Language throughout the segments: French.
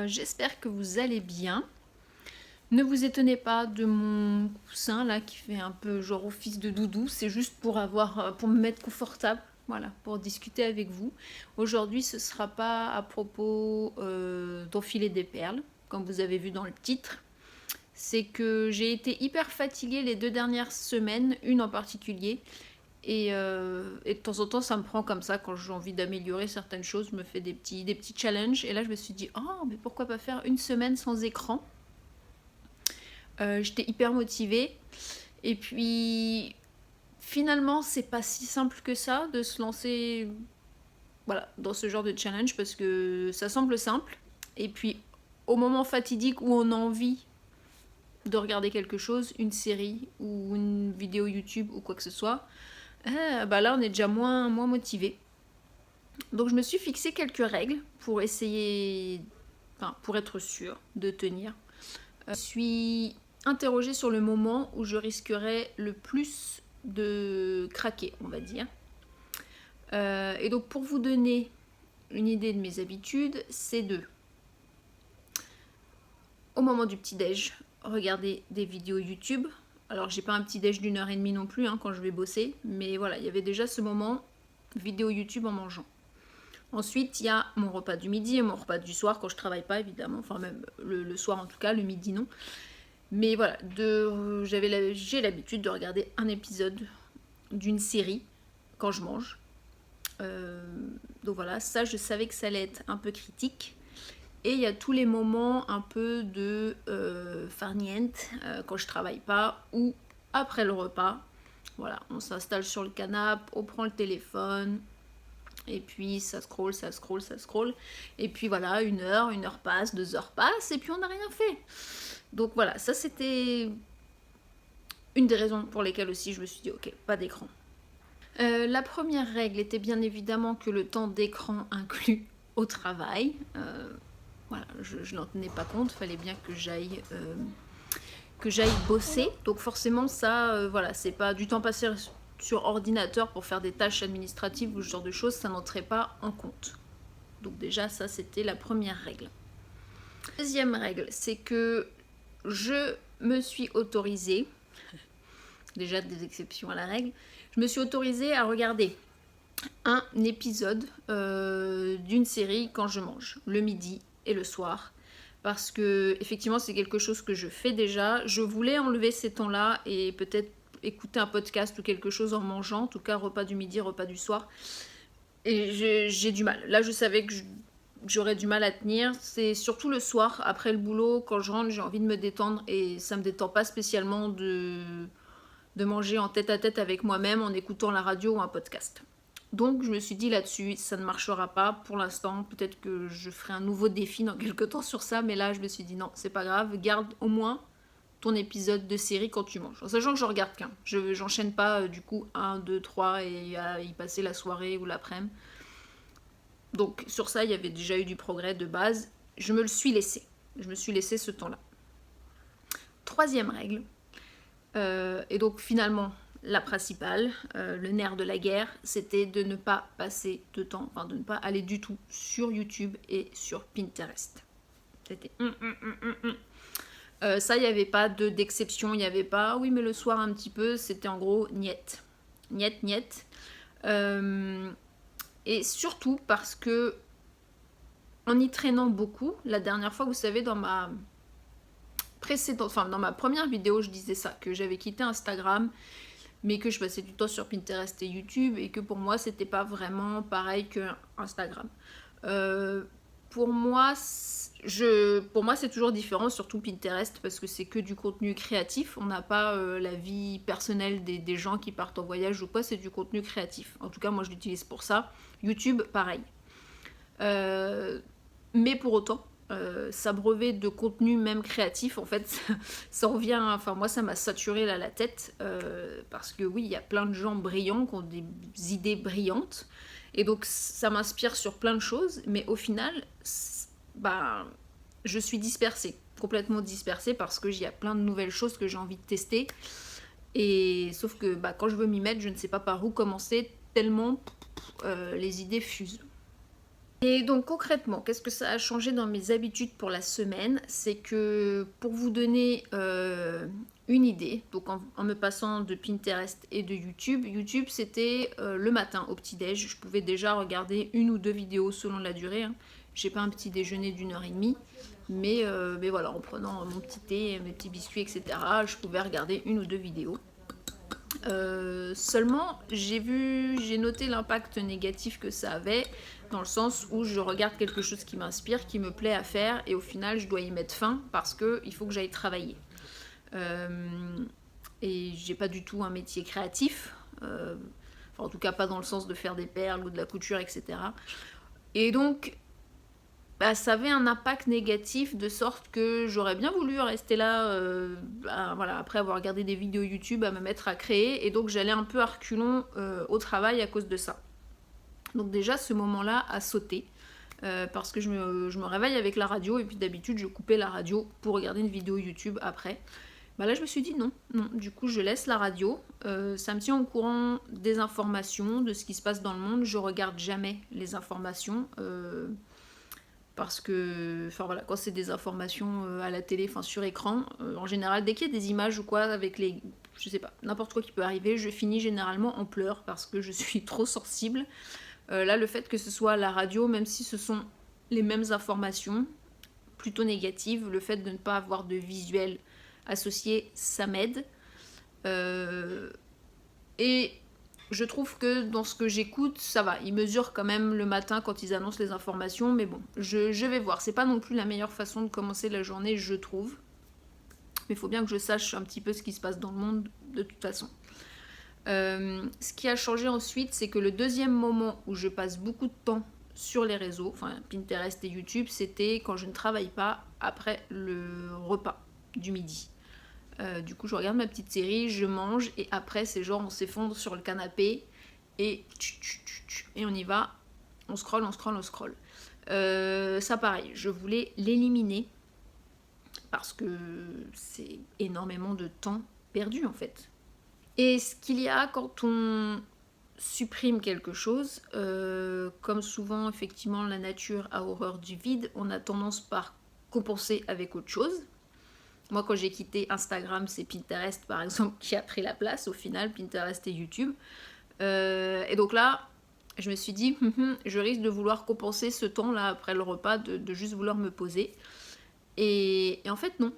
J'espère que vous allez bien. Ne vous étonnez pas de mon coussin là qui fait un peu genre office de doudou, c'est juste pour me mettre confortable, voilà, pour discuter avec vous. Aujourd'hui ce sera pas à propos d'enfiler des perles, comme vous avez vu dans le titre. C'est que j'ai été hyper fatiguée les 2 dernières semaines, une en particulier. Et de temps en temps, ça me prend comme ça quand j'ai envie d'améliorer certaines choses. Je me fais des petits challenges. Et là, je me suis dit, oh, mais pourquoi pas faire une semaine sans écran. J'étais hyper motivée. Et puis, finalement, c'est pas si simple que ça de se lancer voilà, dans ce genre de challenge parce que ça semble simple. Et puis, au moment fatidique où on a envie de regarder quelque chose, une série ou une vidéo YouTube ou quoi que ce soit, bah là on est déjà moins motivé. Donc je me suis fixé quelques règles pour essayer, enfin pour être sûre de tenir. Je me suis interrogée sur le moment où je risquerais le plus de craquer, on va dire. Et donc pour vous donner une idée de mes habitudes, c'est au moment du petit-déj, regarder des vidéos YouTube. Alors j'ai pas un petit-déj d'1 heure et demie non plus quand je vais bosser, mais voilà, il y avait déjà ce moment vidéo YouTube en mangeant. Ensuite, il y a mon repas du midi et mon repas du soir quand je travaille pas évidemment, enfin même le soir en tout cas, le midi non. Mais voilà, j'ai l'habitude de regarder un épisode d'une série quand je mange. Donc voilà, ça je savais que ça allait être un peu critique. Et il y a tous les moments un peu de farniente quand je travaille pas ou après le repas. Voilà, on s'installe sur le canapé, on prend le téléphone et puis ça scroll. Et puis voilà, 1 heure passe, 2 heures passent et puis on n'a rien fait. Donc voilà, ça c'était une des raisons pour lesquelles aussi je me suis dit ok, pas d'écran. La première règle était bien évidemment que le temps d'écran inclut au travail. Voilà, je n'en tenais pas compte, fallait bien que j'aille bosser. Donc forcément ça, voilà, c'est pas du temps passé sur ordinateur pour faire des tâches administratives ou ce genre de choses, ça n'entrait pas en compte. Donc déjà ça c'était la première règle. Deuxième règle, c'est que je me suis autorisée, déjà des exceptions à la règle, je me suis autorisée à regarder un épisode d'une série quand je mange, le midi et le soir. Parce que effectivement c'est quelque chose que je fais déjà. Je voulais enlever ces temps-là et peut-être écouter un podcast ou quelque chose en mangeant, en tout cas repas du midi, repas du soir. Et j'ai du mal. Là je savais que j'aurais du mal à tenir. C'est surtout le soir, après le boulot, quand je rentre, j'ai envie de me détendre et ça me détend pas spécialement de manger en tête à tête avec moi-même en écoutant la radio ou un podcast. Donc je me suis dit là-dessus, ça ne marchera pas pour l'instant. Peut-être que je ferai un nouveau défi dans quelques temps sur ça, mais là je me suis dit non, c'est pas grave, garde au moins ton épisode de série quand tu manges. En sachant que je regarde qu'un. J'enchaîne pas du coup 1, 2, 3 et à y passer la soirée ou l'après-midi. Donc sur ça, il y avait déjà eu du progrès de base. Je me le suis laissé. Je me suis laissé ce temps-là. Troisième règle. Et donc finalement, la principale, le nerf de la guerre, c'était de ne pas passer de temps, enfin de ne pas aller du tout sur YouTube et sur Pinterest. C'était ça, il n'y avait pas d'exception, il n'y avait pas oui mais le soir un petit peu, c'était en gros niet. Et surtout parce que en y traînant beaucoup, la dernière fois, vous savez, dans ma première vidéo, je disais ça, que j'avais quitté Instagram, mais que je passais du temps sur Pinterest et YouTube, et que pour moi, c'était pas vraiment pareil que Instagram. Pour moi, c'est toujours différent, surtout Pinterest, parce que c'est que du contenu créatif. On n'a pas la vie personnelle des gens qui partent en voyage ou quoi, c'est du contenu créatif. En tout cas, moi, je l'utilise pour ça. YouTube, pareil. Mais pour autant, s'abreuver de contenu même créatif, en fait, ça revient, enfin moi ça m'a saturé là la tête, parce que oui, il y a plein de gens brillants qui ont des idées brillantes, et donc ça m'inspire sur plein de choses, mais au final, bah, je suis dispersée, complètement dispersée, parce que il y a plein de nouvelles choses que j'ai envie de tester, et sauf que bah, quand je veux m'y mettre, je ne sais pas par où commencer, tellement les idées fusent. Et donc concrètement, qu'est-ce que ça a changé dans mes habitudes pour la semaine? C'est que pour vous donner une idée, donc en me passant de Pinterest et de YouTube, YouTube c'était le matin au petit-déj, je pouvais déjà regarder une ou deux vidéos selon la durée, hein. J'ai pas un petit déjeuner d'1 h 30, mais voilà, en prenant mon petit thé, mes petits biscuits, etc., je pouvais regarder une ou deux vidéos. Seulement, j'ai noté l'impact négatif que ça avait, dans le sens où je regarde quelque chose qui m'inspire, qui me plaît à faire, et au final, je dois y mettre fin parce qu'il faut que j'aille travailler. Et j'ai pas du tout un métier créatif, enfin, en tout cas pas dans le sens de faire des perles ou de la couture, etc. Et donc, bah, ça avait un impact négatif de sorte que j'aurais bien voulu rester là, voilà, après avoir regardé des vidéos YouTube, à me mettre à créer, et donc j'allais un peu à reculons au travail à cause de ça. Donc déjà ce moment-là a sauté, parce que je me réveille avec la radio, et puis d'habitude je coupais la radio pour regarder une vidéo YouTube après. Bah là je me suis dit non, du coup je laisse la radio, ça me tient au courant des informations, de ce qui se passe dans le monde, je regarde jamais les informations, parce que, enfin voilà, quand c'est des informations à la télé, enfin sur écran, en général, dès qu'il y a des images ou quoi, avec les, je sais pas, n'importe quoi qui peut arriver, je finis généralement en pleurs parce que je suis trop sensible. Là, le fait que ce soit à la radio, même si ce sont les mêmes informations, plutôt négatives, le fait de ne pas avoir de visuel associé, ça m'aide. Et je trouve que dans ce que j'écoute, ça va. Ils mesurent quand même le matin quand ils annoncent les informations, mais bon, je vais voir. C'est pas non plus la meilleure façon de commencer la journée, je trouve. Mais il faut bien que je sache un petit peu ce qui se passe dans le monde de toute façon. Ce qui a changé ensuite, c'est que le deuxième moment où je passe beaucoup de temps sur les réseaux, enfin Pinterest et YouTube, c'était quand je ne travaille pas après le repas du midi. Du coup, je regarde ma petite série, je mange, et après, c'est genre on s'effondre sur le canapé et on y va, on scrolle, on scrolle, on scrolle. Ça, pareil, je voulais l'éliminer parce que c'est énormément de temps perdu en fait. Et ce qu'il y a quand on supprime quelque chose, comme souvent, effectivement, la nature a horreur du vide, on a tendance par compenser avec autre chose. Moi, quand j'ai quitté Instagram, c'est Pinterest, par exemple, qui a pris la place, au final, Pinterest et YouTube. Et donc là, je me suis dit, je risque de vouloir compenser ce temps-là, après le repas, de juste vouloir me poser. Et en fait, non.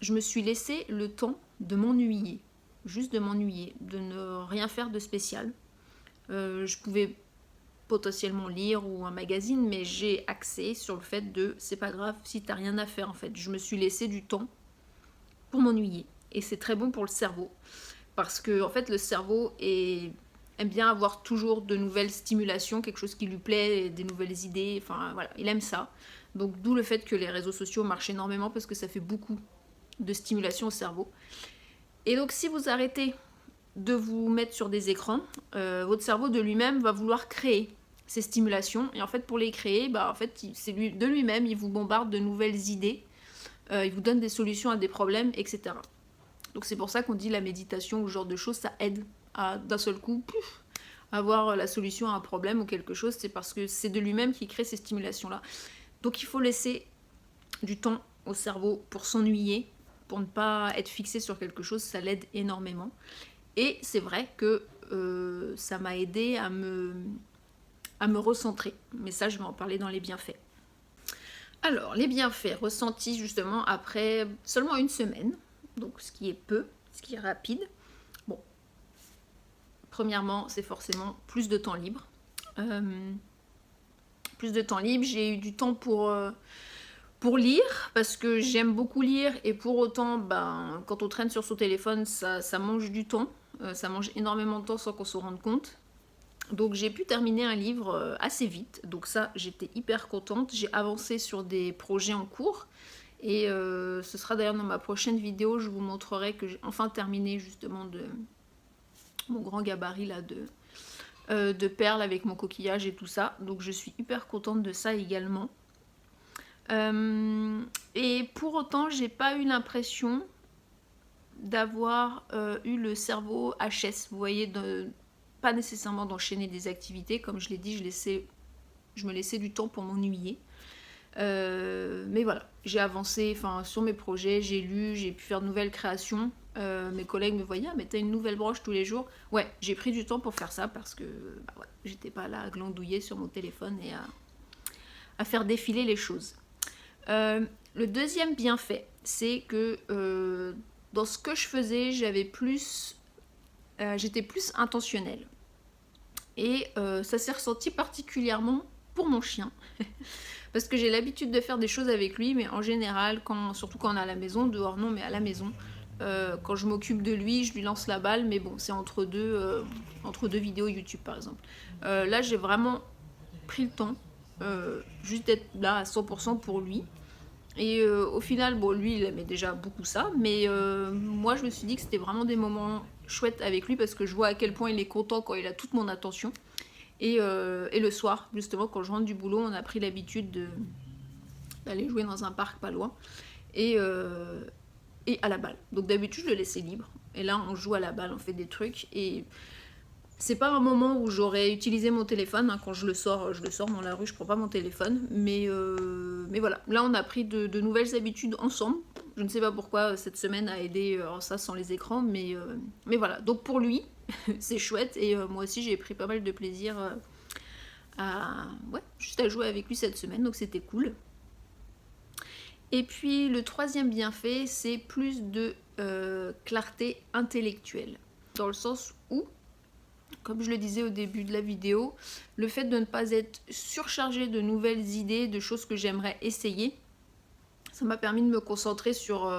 Je me suis laissé le temps de m'ennuyer. Juste de m'ennuyer, de ne rien faire de spécial. Je pouvais potentiellement lire ou un magazine, mais j'ai axé sur le fait de, c'est pas grave si t'as rien à faire, en fait. Je me suis laissé du temps pour m'ennuyer. Et c'est très bon pour le cerveau. Parce que, en fait, le cerveau aime bien avoir toujours de nouvelles stimulations, quelque chose qui lui plaît, des nouvelles idées, enfin voilà, il aime ça. Donc d'où le fait que les réseaux sociaux marchent énormément, parce que ça fait beaucoup de stimulation au cerveau. Et donc si vous arrêtez de vous mettre sur des écrans, votre cerveau de lui-même va vouloir créer ces stimulations. Et en fait, pour les créer, bah, en fait, c'est de lui-même, il vous bombarde de nouvelles idées. Il vous donne des solutions à des problèmes, etc. Donc c'est pour ça qu'on dit la méditation ou ce genre de choses, ça aide à d'un seul coup avoir la solution à un problème ou quelque chose. C'est parce que c'est de lui-même qui crée ces stimulations-là. Donc il faut laisser du temps au cerveau pour s'ennuyer, pour ne pas être fixé sur quelque chose, ça l'aide énormément. Et c'est vrai que ça m'a aidé à me recentrer. Mais ça, je vais en parler dans les bienfaits. Alors, les bienfaits ressentis justement après seulement une semaine, donc ce qui est peu, ce qui est rapide. Bon, premièrement, c'est forcément plus de temps libre. Plus de temps libre, j'ai eu du temps pour lire, parce que j'aime beaucoup lire, et pour autant, ben, quand on traîne sur son téléphone, ça mange du temps. Ça mange énormément de temps sans qu'on se rende compte. Donc j'ai pu terminer un livre assez vite, donc ça j'étais hyper contente. J'ai avancé sur des projets en cours, et ce sera d'ailleurs dans ma prochaine vidéo, je vous montrerai que j'ai enfin terminé justement de mon grand gabarit là de perles avec mon coquillage et tout ça. Donc je suis hyper contente de ça également. Et pour autant, j'ai pas eu l'impression d'avoir eu le cerveau HS, vous voyez, pas nécessairement d'enchaîner des activités. Comme je l'ai dit, je me laissais du temps pour m'ennuyer. Mais voilà, j'ai avancé sur mes projets, j'ai lu, j'ai pu faire de nouvelles créations. Mes collègues me voyaient, ah, mais t'as une nouvelle broche tous les jours. Ouais, j'ai pris du temps pour faire ça parce que ouais, j'étais pas là à glandouiller sur mon téléphone et à faire défiler les choses. Le deuxième bienfait, c'est que dans ce que je faisais, j'étais plus intentionnelle. Et ça s'est ressenti particulièrement pour mon chien. Parce que j'ai l'habitude de faire des choses avec lui, mais en général, surtout quand on est à la maison, dehors non, mais à la maison, quand je m'occupe de lui, je lui lance la balle, mais bon, c'est entre deux vidéos YouTube par exemple. Là, j'ai vraiment pris le temps, juste d'être là à 100% pour lui. Et au final, bon, lui, il aimait déjà beaucoup ça, mais moi, je me suis dit que c'était vraiment des moments chouettes avec lui parce que je vois à quel point il est content quand il a toute mon attention. Et le soir, justement, quand je rentre du boulot, on a pris l'habitude d'aller jouer dans un parc pas loin et à la balle. Donc d'habitude, je le laissais libre. Et là, on joue à la balle, on fait des trucs. Et c'est pas un moment où j'aurais utilisé mon téléphone. Hein. Quand je le sors dans la rue, je prends pas mon téléphone. Mais voilà, là, on a pris de nouvelles habitudes ensemble. Je ne sais pas pourquoi cette semaine a aidé ça sans les écrans. Mais voilà, donc pour lui, c'est chouette. Et moi aussi, j'ai pris pas mal de plaisir juste à jouer avec lui cette semaine. Donc c'était cool. Et puis le troisième bienfait, c'est plus de clarté intellectuelle. Dans le sens où, comme je le disais au début de la vidéo, le fait de ne pas être surchargé de nouvelles idées, de choses que j'aimerais essayer, ça m'a permis de me concentrer sur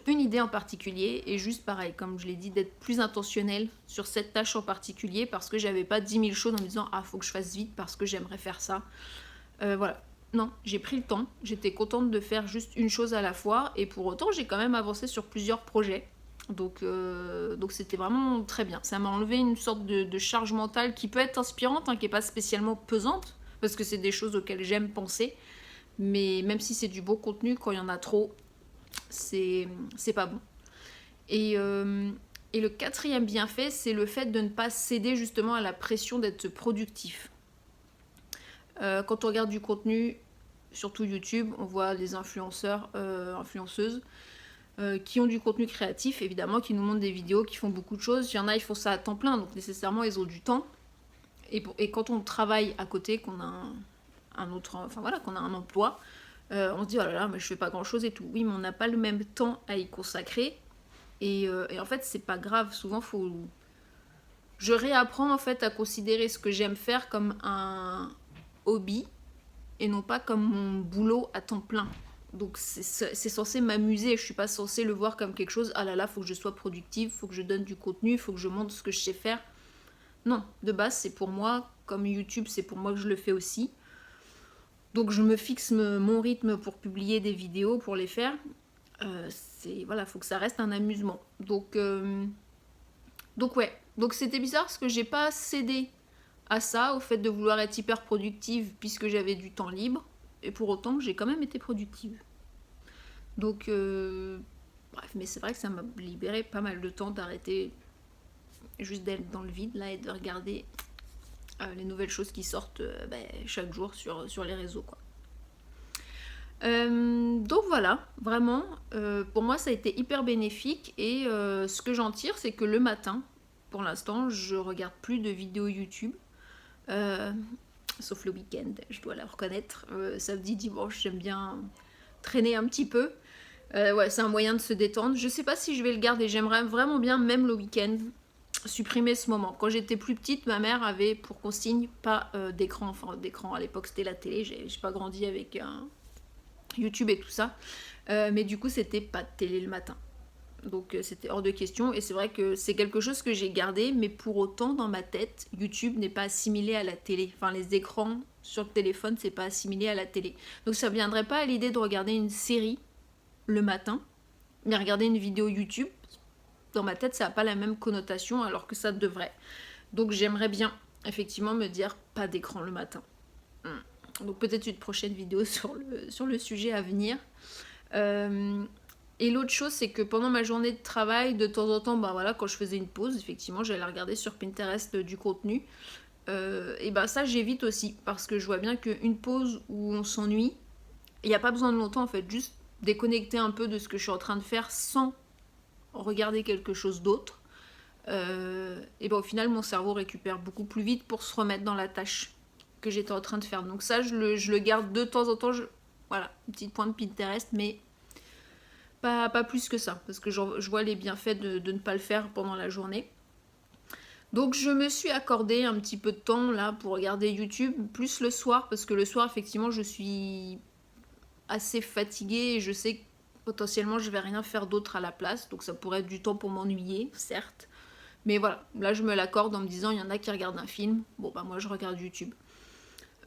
une idée en particulier et juste pareil, comme je l'ai dit, d'être plus intentionnelle sur cette tâche en particulier parce que j'avais pas 10 000 choses en me disant « Ah, faut que je fasse vite parce que j'aimerais faire ça ». Voilà. Non, j'ai pris le temps, j'étais contente de faire juste une chose à la fois et pour autant j'ai quand même avancé sur plusieurs projets. Donc c'était vraiment très bien. Ça m'a enlevé une sorte de charge mentale qui peut être inspirante, hein, qui n'est pas spécialement pesante, parce que c'est des choses auxquelles j'aime penser. Mais même si c'est du beau contenu, quand il y en a trop, c'est pas bon. Et le quatrième bienfait, c'est le fait de ne pas céder justement à la pression d'être productif. Quand on regarde du contenu, surtout YouTube, on voit des influenceurs, influenceuses qui ont du contenu créatif, évidemment, qui nous montrent des vidéos, qui font beaucoup de choses. Il y en a, ils font ça à temps plein, donc nécessairement, ils ont du temps. Et quand on travaille à côté, qu'on a qu'on a un emploi, on se dit, oh là là, mais je fais pas grand-chose et tout. Oui, mais on n'a pas le même temps à y consacrer. Et en fait, c'est pas grave. Souvent, je réapprends en fait à considérer ce que j'aime faire comme un hobby et non pas comme mon boulot à temps plein. Donc c'est censé m'amuser, je suis pas censée le voir comme quelque chose, ah là là, faut que je sois productive, faut que je donne du contenu, faut que je montre ce que je sais faire. Non, de base c'est pour moi, comme YouTube c'est pour moi que je le fais aussi. Donc je me fixe mon rythme pour publier des vidéos, pour les faire. Voilà, faut que ça reste un amusement. Donc ouais, donc c'était bizarre parce que j'ai pas cédé à ça, au fait de vouloir être hyper productive puisque j'avais du temps libre. Et pour autant, j'ai quand même été productive. Donc, bref, mais c'est vrai que ça m'a libéré pas mal de temps d'arrêter juste d'être dans le vide là et de regarder les nouvelles choses qui sortent chaque jour sur les réseaux, quoi. Donc voilà, vraiment, pour moi ça a été hyper bénéfique et ce que j'en tire, c'est que le matin, pour l'instant, je regarde plus de vidéos YouTube. Sauf le week-end, je dois la reconnaître. Samedi, dimanche, j'aime bien traîner un petit peu. Ouais, c'est un moyen de se détendre. Je sais pas si je vais le garder, j'aimerais vraiment bien, même le week-end, supprimer ce moment. Quand j'étais plus petite, ma mère avait pour consigne pas d'écran. Enfin, d'écran, à l'époque c'était la télé, j'ai pas grandi avec YouTube et tout ça. Mais du coup, c'était pas de télé le matin. Donc c'était hors de question et c'est vrai que c'est quelque chose que j'ai gardé, mais pour autant dans ma tête, YouTube n'est pas assimilé à la télé. Enfin, les écrans sur le téléphone, c'est pas assimilé à la télé. Donc ça ne viendrait pas à l'idée de regarder une série le matin, mais regarder une vidéo YouTube, dans ma tête, ça n'a pas la même connotation alors que ça devrait. Donc j'aimerais bien effectivement me dire pas d'écran le matin. Donc peut-être une prochaine vidéo sur le sujet à venir. Et l'autre chose, c'est que pendant ma journée de travail, de temps en temps, quand je faisais une pause, effectivement, j'allais regarder sur Pinterest du contenu. et ben ça j'évite aussi, parce que je vois bien qu'une pause où on s'ennuie, il n'y a pas besoin de longtemps en fait, juste déconnecter un peu de ce que je suis en train de faire sans regarder quelque chose d'autre. Et ben au final mon cerveau récupère beaucoup plus vite pour se remettre dans la tâche que j'étais en train de faire. Donc ça je le garde de temps en temps, voilà, une petite pointe Pinterest, mais pas plus que ça, parce que je vois les bienfaits de ne pas le faire pendant la journée. Donc je me suis accordé un petit peu de temps là pour regarder YouTube, plus le soir, parce que le soir effectivement je suis assez fatiguée et je sais que potentiellement je vais rien faire d'autre à la place, donc ça pourrait être du temps pour m'ennuyer, certes. Mais voilà, là je me l'accorde en me disant il y en a qui regardent un film, bon bah moi je regarde YouTube.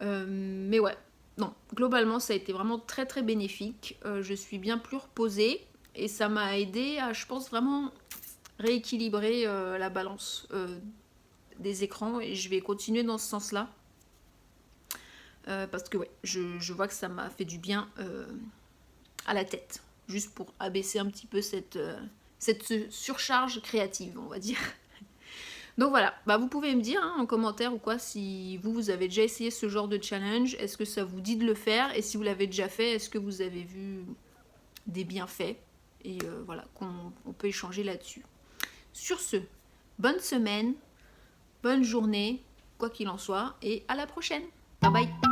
Mais ouais, non, globalement ça a été vraiment très très bénéfique, je suis bien plus reposée et ça m'a aidé à, je pense, vraiment rééquilibrer la balance des écrans, et je vais continuer dans ce sens-là. Parce que ouais, je vois que ça m'a fait du bien à la tête, juste pour abaisser un petit peu cette surcharge créative, on va dire. Donc voilà, bah vous pouvez me dire en commentaire ou quoi si vous avez déjà essayé ce genre de challenge, est-ce que ça vous dit de le faire, et si vous l'avez déjà fait, est-ce que vous avez vu des bienfaits, et voilà, qu'on peut échanger là-dessus. Sur ce, bonne semaine, bonne journée, quoi qu'il en soit, et à la prochaine. Bye bye.